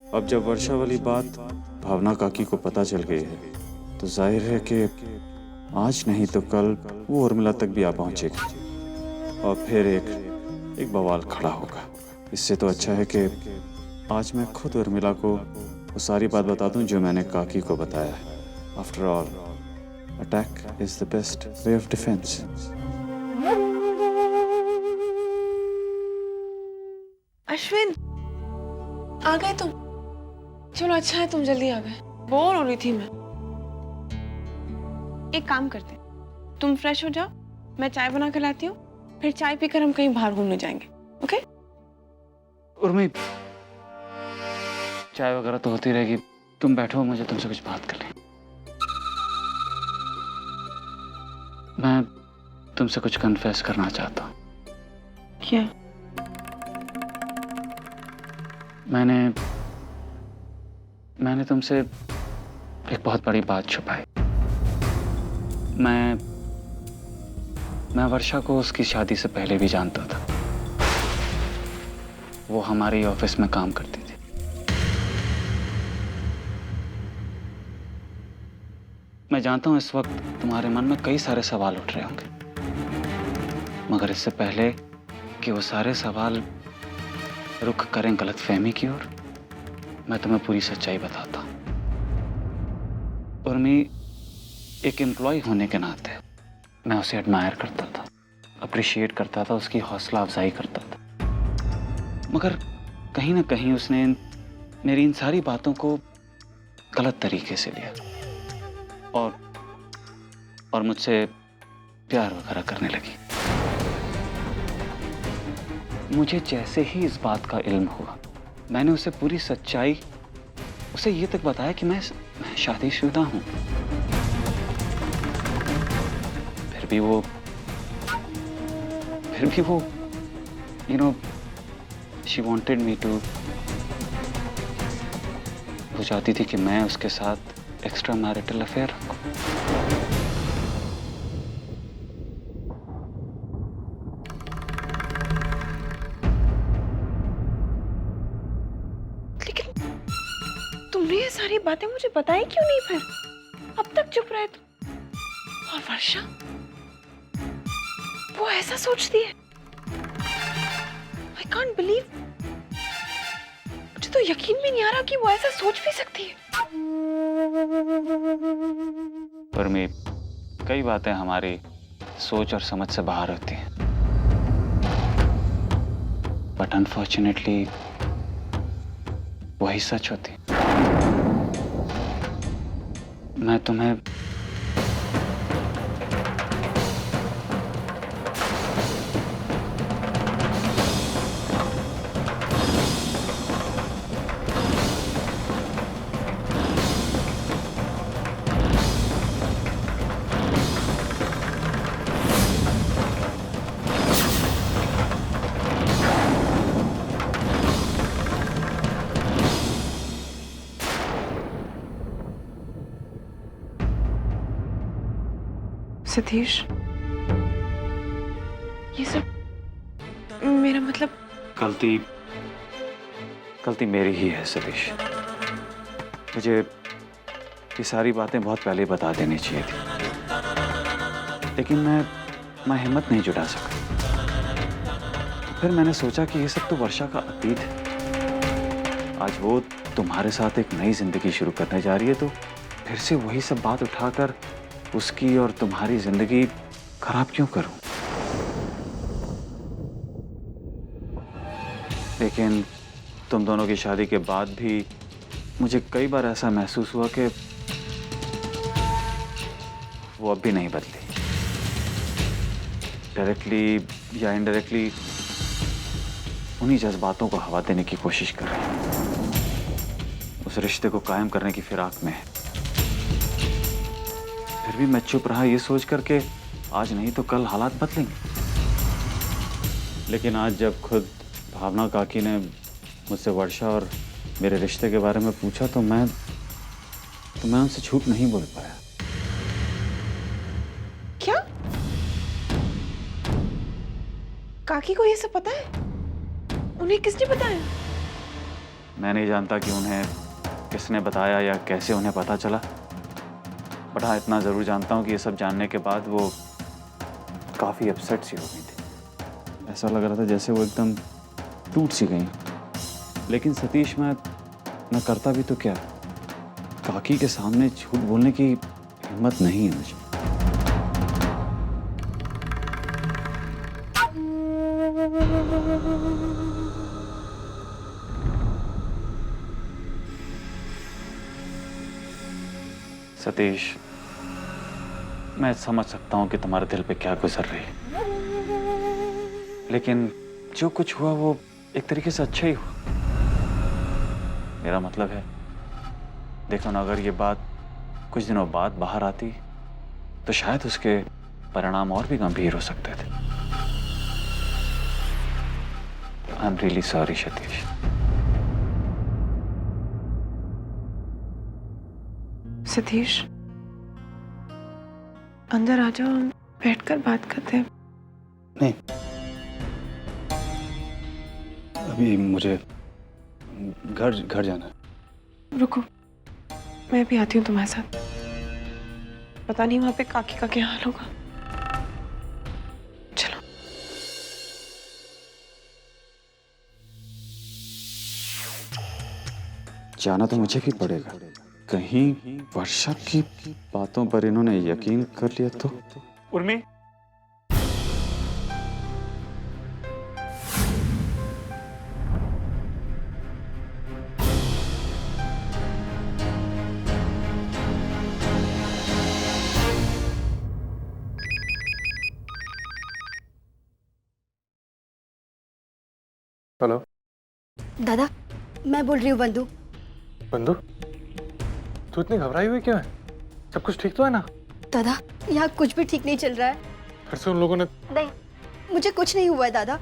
अब जब वर्षा वाली बात भावना काकी को पता चल गई है तो जाहिर है कि आज नहीं तो कल वो उर्मिला तक भी आ पहुंचेगा और फिर एक बवाल खड़ा होगा। इससे तो अच्छा है कि आज मैं खुद उर्मिला को वो सारी बात बता दूं जो मैंने काकी को बताया है। After all, attack is the best way of defence. Ashwin, आ गए तुम? चलो अच्छा है तुम जल्दी आ गए, बोर हो रही थी मैं। एक काम करते हैं, तुम फ्रेश हो जाओ, मैं चाय बना कर लाती हूँ, फिर चाय पीकर हम कहीं बाहर घूमने जाएंगे। ओके? उर्मी, चाय वगैरह तो होती रहेगी, तुम बैठो, मुझे तुमसे कुछ बात करनी। मैं तुमसे कुछ कन्फेस करना चाहता हूँ। क्या? मैंने तुमसे एक बहुत बड़ी बात छुपाई। मैं वर्षा को उसकी शादी से पहले भी जानता था। वो हमारे ऑफिस में काम करती थी। मैं जानता हूं इस वक्त तुम्हारे मन में कई सारे सवाल उठ रहे होंगे, मगर इससे पहले कि वो सारे सवाल रुख करें गलतफहमी की ओर, मैं तुम्हें पूरी सच्चाई बताता हूं। उर्मी, एक एम्प्लॉय होने के नाते मैं उसे एडमायर करता था, अप्रिशिएट करता था, उसकी हौसला अफजाई करता था। मगर कहीं ना कहीं उसने मेरी इन सारी बातों को गलत तरीके से लिया और मुझसे प्यार वगैरह करने लगी। मुझे जैसे ही इस बात का इल्म हुआ, मैंने उसे पूरी सच्चाई, उसे ये तक बताया कि मैं शादीशुदा हूं। फिर भी वो शी वॉन्टेड मी टू, वो चाहती थी कि मैं उसके साथ एक्स्ट्रा मैरिटल अफेयर रखूं। लेकिन तुमने ये सारी बातें मुझे बताई क्यों नहीं फिर? अब तक चुप रहे तुम। और वर्षा, वो ऐसा सोचती है? I can't believe, मुझे तो यकीन भी नहीं आ रहा कि वो ऐसा सोच भी सकती है। पर में कई बातें हमारी सोच और समझ से बाहर होती हैं, बट अनफॉर्चुनेटली वही सच होती है। मैं तुम्हें सतीश, ये सब मेरा मतलब, गलती मेरी ही है सतीश। मुझे ये सारी बातें बहुत पहले बता देनी चाहिए थी, लेकिन मैं हिम्मत नहीं जुटा सका। फिर मैंने सोचा कि ये सब तो वर्षा का अतीत है। आज वो तुम्हारे साथ एक नई जिंदगी शुरू करने जा रही है, तो फिर से वही सब बात उठाकर उसकी और तुम्हारी जिंदगी खराब क्यों करूं? लेकिन तुम दोनों की शादी के बाद भी मुझे कई बार ऐसा महसूस हुआ कि वो अब भी नहीं बदली। डायरेक्टली या इनडायरेक्टली उन्हीं जज्बातों को हवा देने की कोशिश कर रही है, उस रिश्ते को कायम करने की फिराक में है। फिर भी मैं चुप रहा, ये सोच करके आज नहीं तो कल हालात बदलेंगे। लेकिन आज जब खुद भावना काकी ने मुझसे वर्षा और मेरे रिश्ते के बारे में पूछा तो मैं उनसे झूठ नहीं बोल पाया। क्या? काकी को ये सब पता है? उन्हें किसने बताया? मैं नहीं जानता कि उन्हें किसने बताया या कैसे उन्हें पता चला, बट हाँ इतना ज़रूर जानता हूँ कि ये सब जानने के बाद वो काफ़ी अपसेट सी हो गई थी। ऐसा लग रहा था जैसे वो एकदम टूट सी गई। लेकिन सतीश, मैं करता भी तो क्या, काकी के सामने झूठ बोलने की हिम्मत नहीं है मुझे। सतीश, मैं समझ सकता हूं कि तुम्हारे दिल पे क्या गुजर रही है, लेकिन जो कुछ हुआ वो एक तरीके से अच्छा ही हुआ। मेरा मतलब है, देखो ना, अगर ये बात कुछ दिनों बाद बाहर आती तो शायद उसके परिणाम और भी गंभीर हो सकते थे। I am really sorry Satish. Satish, अंदर आ जाओ, हम बैठकर बात करते हैं। नहीं, अभी मुझे घर जाना है। रुको, मैं भी आती हूँ तुम्हारे साथ। पता नहीं वहां पे काकी का क्या हाल होगा। चलो। जाना तो मुझे भी पड़ेगा, कहीं वर्षा की बातों पर इन्होंने यकीन कर लिया तो। उर्मी, हेलो दादा, मैं बोल रही हूँ बंधु। बंधु, तू इतनी घबराई हुई क्यों है? सब कुछ ठीक तो है ना? दादा, यहाँ कुछ भी ठीक नहीं चल रहा है। फिर से उन लोगों ने? नहीं, मुझे कुछ नहीं हुआ है दादा,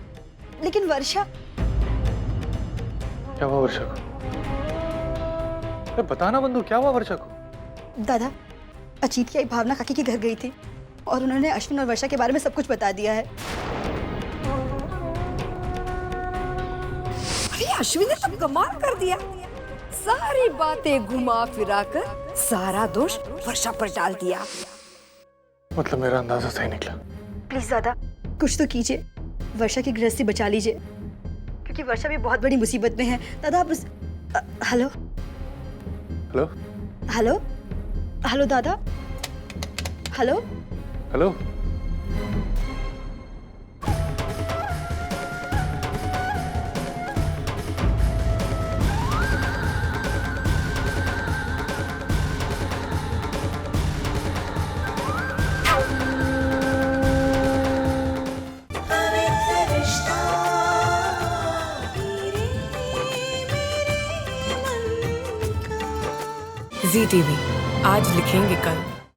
लेकिन वर्षा। क्या हुआ वर्षा को? अरे बताना बंधु, क्या हुआ वर्षा को? दादा, अजीत की आई भावना काकी के घर गई थी और उन्होंने अश्विन और वर्षा के बारे में सब कुछ बता दिया है। अरे अश्विन ने तो कमाल कर दिया, सारी बातें घुमा फिरा कर सारा दोष वर्षा पर डाल दिया। मतलब मेरा अंदाजा सही निकला? प्लीज दादा, कुछ तो कीजिए, वर्षा की गृहस्थी बचा लीजिए, क्योंकि वर्षा भी बहुत बड़ी मुसीबत में है। दादा आप हेलो हेलो हेलो हेलो दादा, हेलो हेलो। जी टीवी आज लिखेंगे कल।